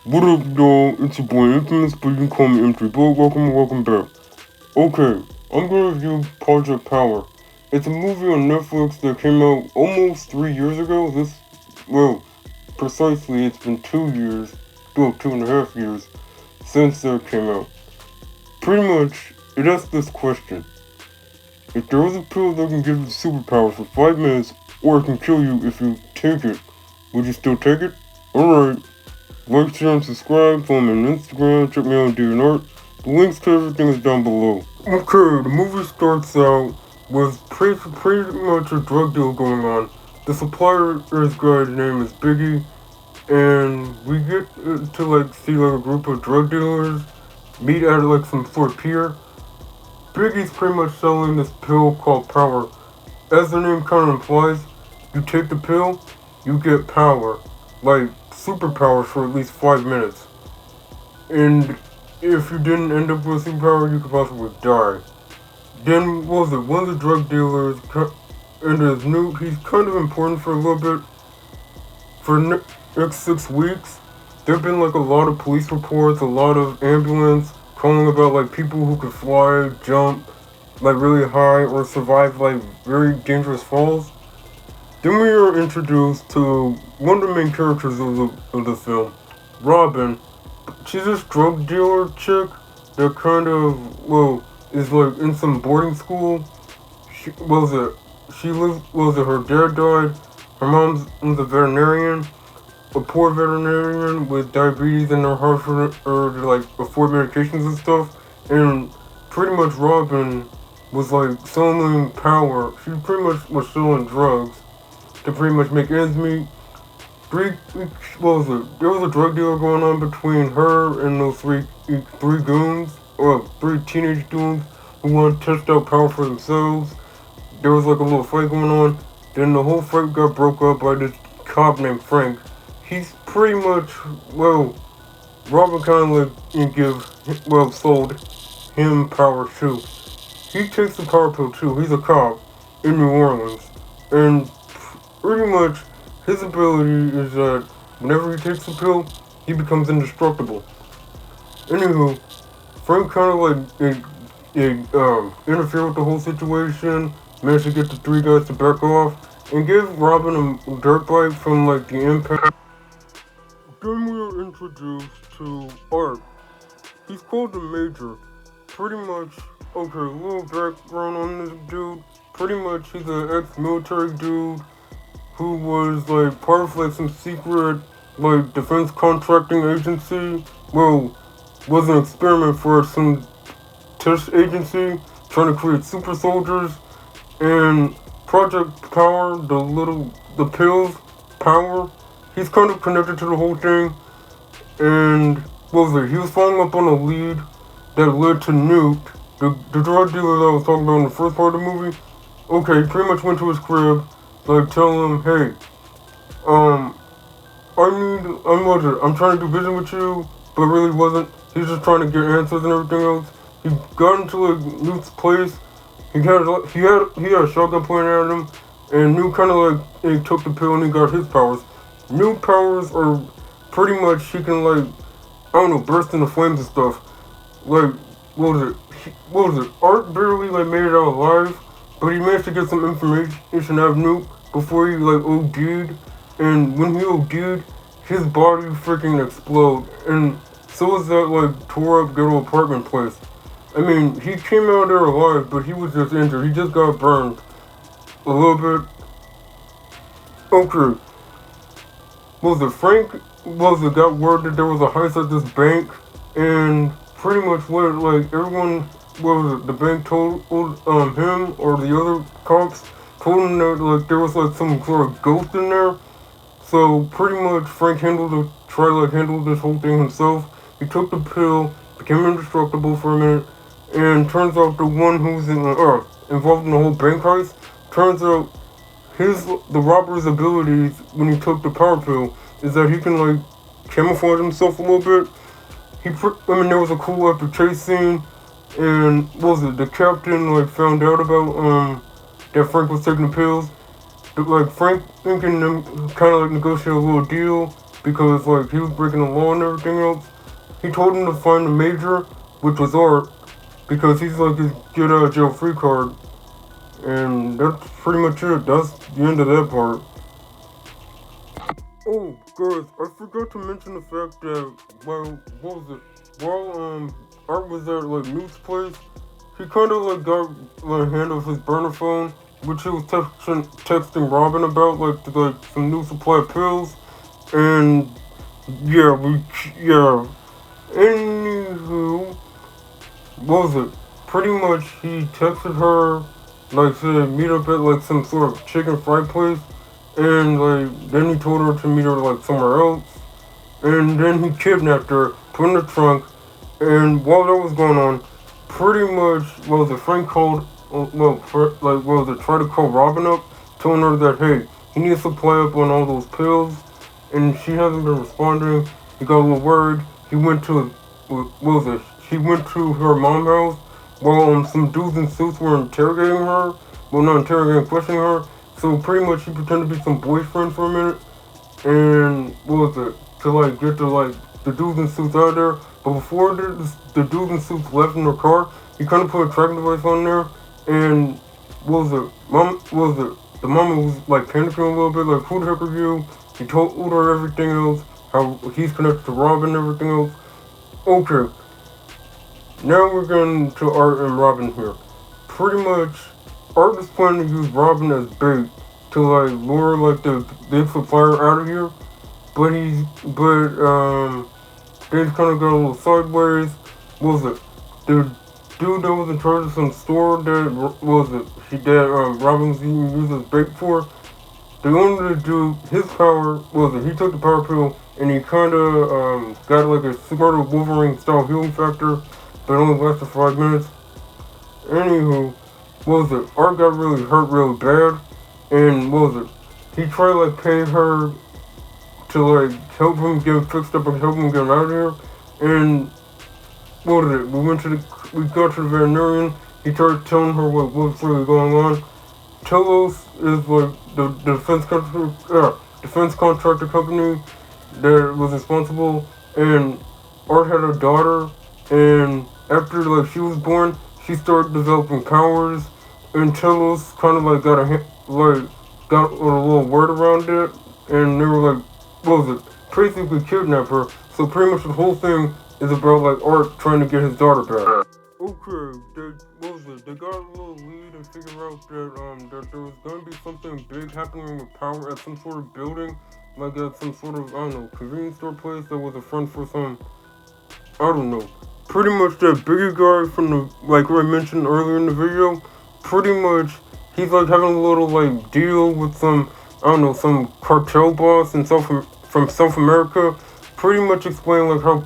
What up, y'all? It's your boy Infamous, but you can call me M3. But welcome back. Okay, I'm gonna review Project Power. It's a movie on Netflix that came out almost 3 years ago. Precisely, it's been 2 years, 2.5 years since that came out. Pretty much, it asks this question: if there was a pill that can give you superpowers for 5 minutes, or it can kill you if you take it, would you still take it? Alright. Like, share, and subscribe. Follow me on Instagram. Check me out on DeviantArt. The links to everything is down below. Okay, the movie starts out with pretty much a drug deal going on. The supplier's guy's name is Biggie, and we get to see a group of drug dealers meet at some sort of pier. Biggie's pretty much selling this pill called Power. As the name kind of implies, you take the pill, you get power, like superpowers for at least 5 minutes. And if you didn't end up with a superpower, you could possibly die. Then, what was it? One of the drug dealers, and he's kind of important for a little bit. For the next 6 weeks, there have been a lot of police reports, a lot of ambulance calling about people who could fly, jump, really high, or survive very dangerous falls. Then we are introduced to one of the main characters of the film, Robin. She's this drug dealer chick that is in some boarding school. Her dad died. Her mom's a veterinarian, a poor veterinarian with diabetes and her heart for her to afford medications and stuff. And pretty much Robin was selling power. She pretty much was selling drugs to pretty much make ends meet. There was a drug deal going on between her and those three goons, or three teenage goons who wanted to test out power for themselves. There was a little fight going on. Then the whole fight got broke up by this cop named Frank. He's pretty much, Robin kind of sold him power too. He takes the power pill too. He's a cop in New Orleans. And pretty much his ability is that whenever he takes the pill, he becomes indestructible. Anywho, Frank kind of interfered with the whole situation, managed to get the three guys to back off, and give Robin a dirt bike from the impact. Then we are introduced to Art. He's called the Major. Pretty much, a little background on this dude. Pretty much he's an ex-military dude who was part of some secret defense contracting agency. Was an experiment for some test agency trying to create super soldiers. And Project Power, the pills, Power, he's kind of connected to the whole thing. And he was following up on a lead that led to Nuke, the drug dealer that I was talking about in the first part of the movie. He pretty much went to his crib, tell him, hey, I'm trying to do business with you, but really wasn't. He's just trying to get answers and everything else. He got into Nuke's place. He had a shotgun pointed at him, and Nuke kind of he took the pill and he got his powers. Nuke powers are pretty much he can burst into flames and stuff. What was it? Art barely made it out alive, but he managed to get some information out of Nuke before he OD'd. And when he OD'd, his body freaking exploded, and so was that tore up ghetto apartment place. I mean, he came out there alive, but he was just injured. He just got burned a little bit. Okay. Frank got word that there was a heist at this bank, and pretty much everyone, the bank told him or the other cops told him that there was some sort of ghost in there. So pretty much Frank tried to handle this whole thing himself. He took the pill, became indestructible for a minute, and turns out the one who's involved in the whole bank heist, turns out the robber's abilities when he took the power pill is that he can camouflage himself a little bit. There was a cool epic chase scene, and the captain found out about that Frank was taking the pills. Frank and them kind of negotiated a little deal. because like he was breaking the law and everything else. He told him to find the major, which was Art, because he's like his get out of jail free card. And that's pretty much it. That's the end of that part. Oh, guys, I forgot to mention the fact that, well, what was it? While Art was at like Newt's place, he kind of like got like hand of his burner phone, which he was texting Robin about like some new supply of pills, and yeah. Anywho, what was it? Pretty much he texted her, like said meet up at like some sort of chicken fried place, and like then he told her to meet her like somewhere else, and then he kidnapped her, put in the trunk, and while that was going on, pretty much well the friend called, try to call Robin up, telling her that hey, he needs to play up on all those pills, and she hasn't been responding. He got a little worried. He went to what was it? She went to her mom's house while some dudes in suits were interrogating her. Well, not interrogating, questioning her. So pretty much she pretended to be some boyfriend for a minute, and what was it? To like get to like the dudes in suits out there. But before the dudes in suits left in their car, he kind of put a tracking device on there, and what was it? What was it? The mama was like panicking a little bit, like who the heck are you? He told her everything else, how he's connected to Robin and everything else. Okay, now we're getting to Art and Robin here. Pretty much, Art is planning to use Robin as bait to like lure like the big supplier out of here, but things kind of got a little sideways. What was it? The dude that was in charge of some store that Robin was using as bait for. They wanted to do his power. What was it? He took the power pill and he kind of got like a sort of Wolverine style healing factor, but it only lasted 5 minutes. Anywho, what was it? Art got really hurt really bad, and what was it? He tried to like pay her to like help him get fixed up and help him get out of here. And what was it? We got to the veterinarian. He started telling her what's really going on. Telos is like the defense contractor company that was responsible, and Art had a daughter, and after like she was born, she started developing powers, and Telos kind of like got a little word around it, and they were like, what was it? Basically kidnap her. So pretty much the whole thing is about like Art trying to get his daughter back. Okay, they got a little lead and figured out that there was gonna be something big happening with power at some sort of building, like at some sort of, I don't know, convenience store place that was a front for some, I don't know. Pretty much that bigger guy from the, like what I mentioned earlier in the video, pretty much, he's like having a little like deal with some, I don't know, some cartel boss from South America, pretty much explaining like how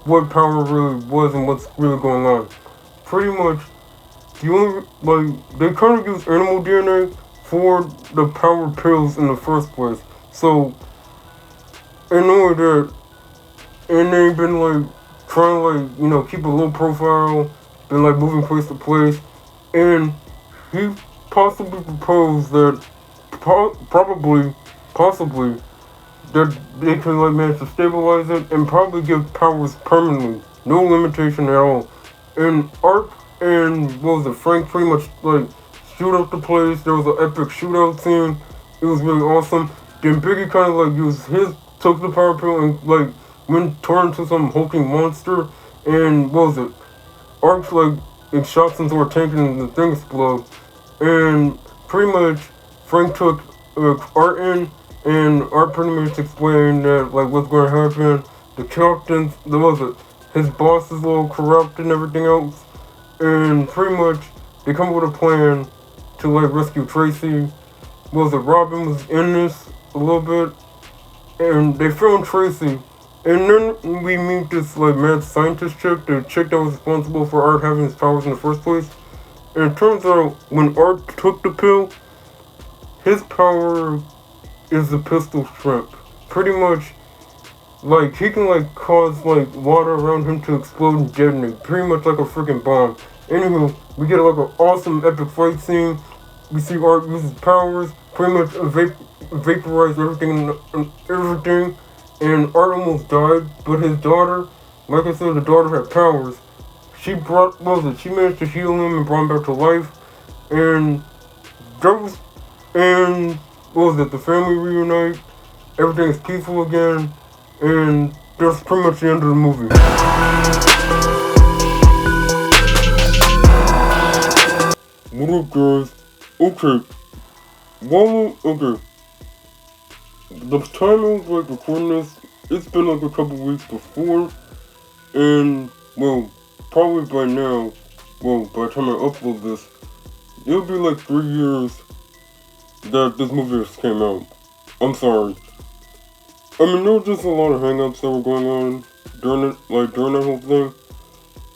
what power really was and what's really going on. Pretty much, the only, like, they kind of use animal DNA for the power pills in the first place. So, I know that, and they've been, like, trying to, like, you know, keep a low profile, been, like, moving place to place, and he possibly proposed that, possibly, that they can like manage to stabilize it and probably give powers permanently, no limitation at all. And Art and what was it, Frank pretty much like shoot up the place. There was an epic shootout scene. It was really awesome. Then Biggie kind of like took the power pill and like turned into some hulking monster. And what was it? Art like it shot into her tank and the thing exploded. And pretty much Frank took Art in. And Art pretty much explained that, like, what's going to happen. The captain's, his boss is a little corrupt and everything else. And pretty much, they come up with a plan to, like, rescue Tracy. Robin was in this a little bit. And they found Tracy. And then we meet this, like, mad scientist chick, the chick that was responsible for Art having his powers in the first place. And it turns out, when Art took the pill, his power is the pistol shrimp. Pretty much, like, he can, like, cause, like, water around him to explode and detonate. Pretty much like a freaking bomb. Anywho, we get, like, an awesome epic fight scene. We see Art use his powers, pretty much vaporized everything, and Art almost died. But his daughter, like I said, the daughter had powers. She managed to heal him and brought him back to life, and that was, and what was it? The family reunite. Everything is peaceful again, and that's pretty much the end of the movie. What up, guys? Okay, okay. The time I was like recording this, it's been like a couple weeks before, and well, probably by now, well, by the time I upload this, it'll be like 3 years that this movie just came out. I'm sorry. I mean, there were just a lot of hangups that were going on during that whole thing.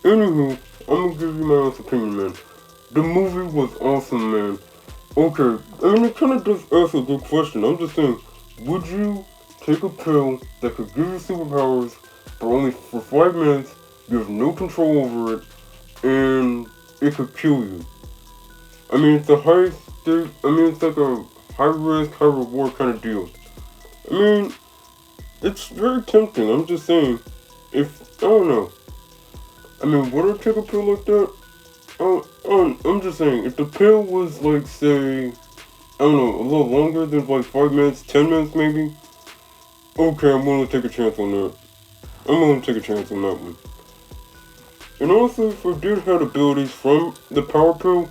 Anywho, I'm gonna give you my honest opinion, man. The movie was awesome, man. Okay, I mean, it kind of does ask a good question. I'm just saying, would you take a pill that could give you superpowers for only for 5 minutes, you have no control over it, and it could kill you? I mean, it's it's like a high risk, high reward kind of deal. I mean, it's very tempting. I'm just saying, I don't know. I mean, would I take a pill like that? I'm just saying, if the pill was like, say, I don't know, a little longer than like 5 minutes, 10 minutes maybe, okay, I'm willing to take a chance on that. I'm willing to take a chance on that one. And also, if I did have abilities from the power pill,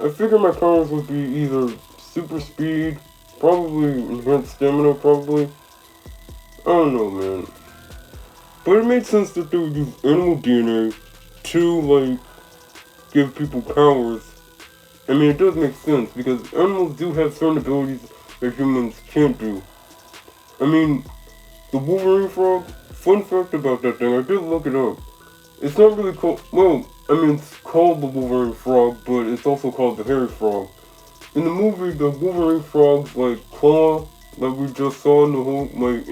I figure my powers would be either super speed, probably enhanced stamina, probably. I don't know, man. But it made sense that they would use animal DNA to, like, give people powers. I mean, it does make sense, because animals do have certain abilities that humans can't do. I mean, the Wolverine frog, fun fact about that thing, I did look it up. It's not really called, well, I mean, it's called the Wolverine frog, but it's also called the hairy frog. In the movie, the Wolverine frog's, like, claw, like we just saw in the whole, like,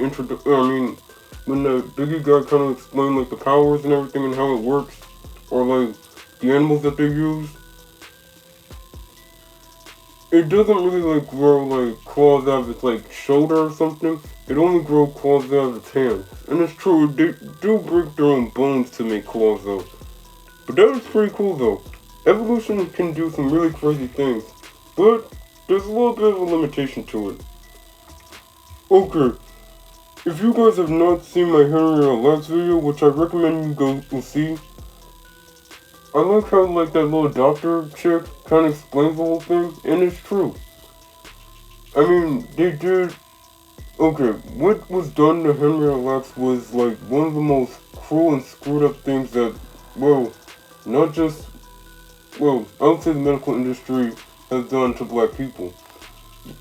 when the Biggie guy kind of explained, like, the powers and everything and how it works, or, like, the animals that they use, it doesn't really, like, grow, like, claws out of its, like, shoulder or something. It only grows claws out of its hands. And it's true, they do break their own bones to make claws, though. But that is pretty cool, though. Evolution can do some really crazy things. But there's a little bit of a limitation to it. Okay, if you guys have not seen my Henry Last video, which I recommend you go see, I like how, like, that little doctor chick kind of explains the whole thing, and it's true. I mean, they did. Okay, what was done to Henry Lex was, like, one of the most cruel and screwed up things that, well, not just, well, I would say the medical industry has done to black people.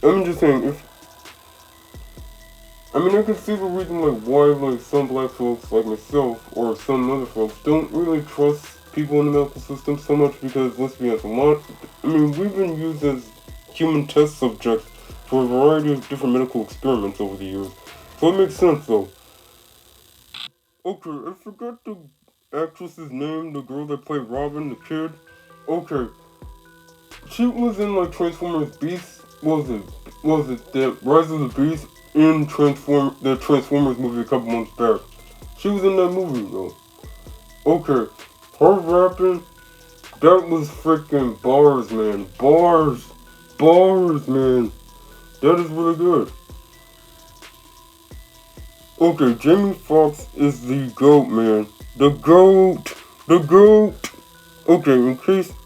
I'm just saying, I can see the reason, like, why, like, some black folks, like myself, or some other folks, don't really trust people in the medical system so much because, let's be honest, we've been used as human test subjects for a variety of different medical experiments over the years. So it makes sense, though. Okay, I forgot the actress's name, the girl that played Robin, the kid. Okay, she was in, like, Transformers Beast. What was it? The Rise of the Beast in the Transformers movie a couple months back. She was in that movie, though. Okay, her rapping, that was freaking bars, man. Bars, man. That is really good. Okay, Jamie Foxx is the GOAT, man. The GOAT! Okay,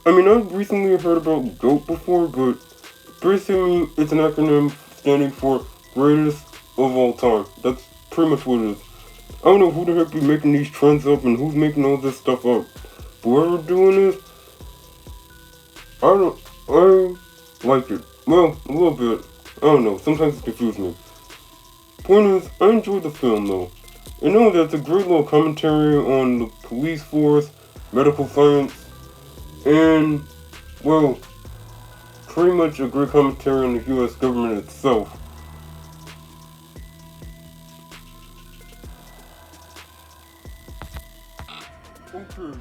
I've recently heard about GOAT before, but basically it's an acronym standing for greatest of all time. That's pretty much what it is. I don't know who the heck be making these trends up and who's making all this stuff up. But whoever doing this, I like it. Well, a little bit. I don't know, sometimes it confuses me. Point is, I enjoyed the film though. And know that it's a great little commentary on the police force, medical science, and, well, pretty much a great commentary on the US government itself. Okay,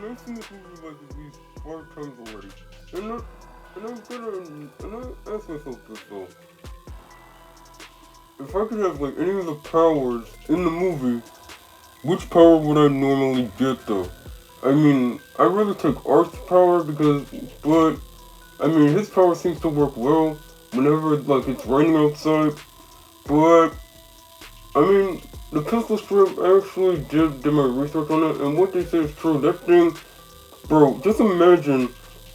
I've seen this movie like at least 5 times already. And And I ask myself this though. If I could have like any of the powers in the movie, which power would I normally get though? I mean, I really take Art's power but I mean, his power seems to work well whenever like it's raining outside. But I mean, the pistol strip, I actually did my research on it, and what they say is true. That thing, bro, just imagine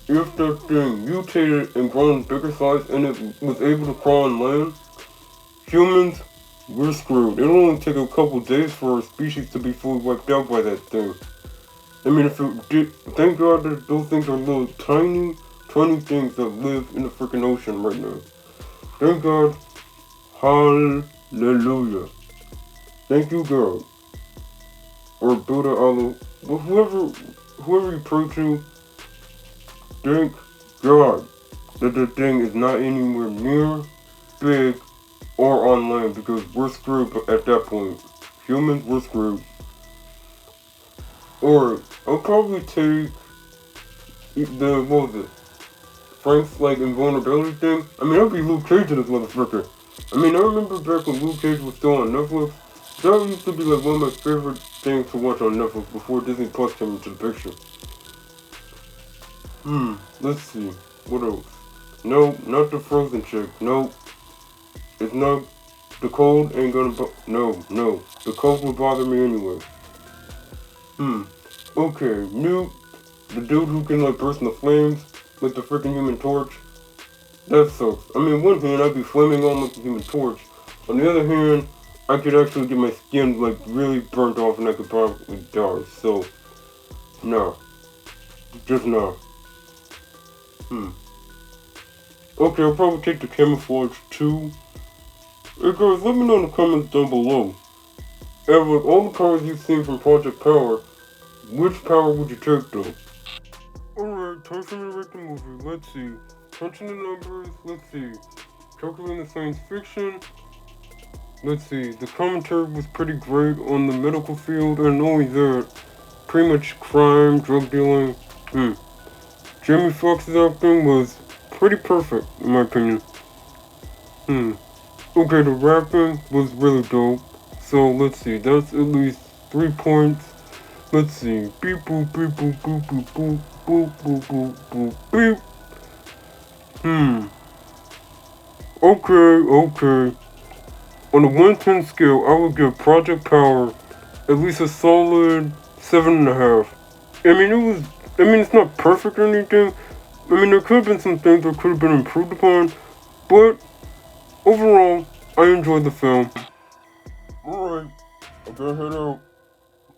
if that thing mutated and grown bigger size and it was able to crawl on land. Humans, we're screwed. It'll only take a couple days for our species to be fully wiped out by that thing. I mean, if it did, thank God that those things are little tiny, tiny things that live in the freaking ocean right now. Thank God. Hallelujah. Thank you, God. Or Buddha, Allah. But whoever you pray to, thank God that the thing is not anywhere near big or on land because we're screwed at that point. Humans, we're screwed. Or I'll probably take what was it? Frank's like invulnerability thing. I mean, I'll be Luke Cage in this motherfucker. I mean, I remember back when Luke Cage was still on Netflix. That used to be like one of my favorite things to watch on Netflix before Disney Plus came into the picture. Let's see. What else? No, not the frozen chick. No, it's not. The cold ain't gonna no. The cold will bother me anyway. Okay, Newt, the dude who can like burst into flames like the freaking Human Torch. That sucks. I mean, on one hand, I'd be flaming on like the Human Torch. On the other hand, I could actually get my skin like really burnt off and I could probably die. So, nah. Just nah. Okay, I'll probably take the camouflage too. Hey guys, let me know in the comments down below. Out of like, all the powers you've seen from Project Power, which power would you take though? Alright, time for me to rate the movie. Let's see. Crunching the numbers, let's see. Calculating the science fiction. Let's see. The commentary was pretty great on the medical field, and not only that, pretty much crime, drug dealing. Jamie Foxx's acting was pretty perfect, in my opinion. Okay, the rapping was really dope. So let's see, that's at least 3 points. Let's see. Beep boop beep boop boop boop boop boop boop boop boop beep. Okay. On a 1-10 scale, I would give Project Power at least a solid 7.5. I mean, it's not perfect or anything. I mean, there could have been some things that could have been improved upon, but overall, I enjoyed the film. Alright, I gotta head out.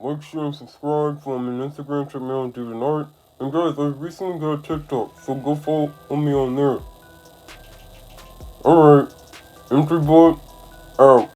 Like, share, and subscribe. Follow me on Instagram, check me out on DeviantArt. And guys, I recently got a TikTok, so go follow me on there. Alright, Entry Boy, out.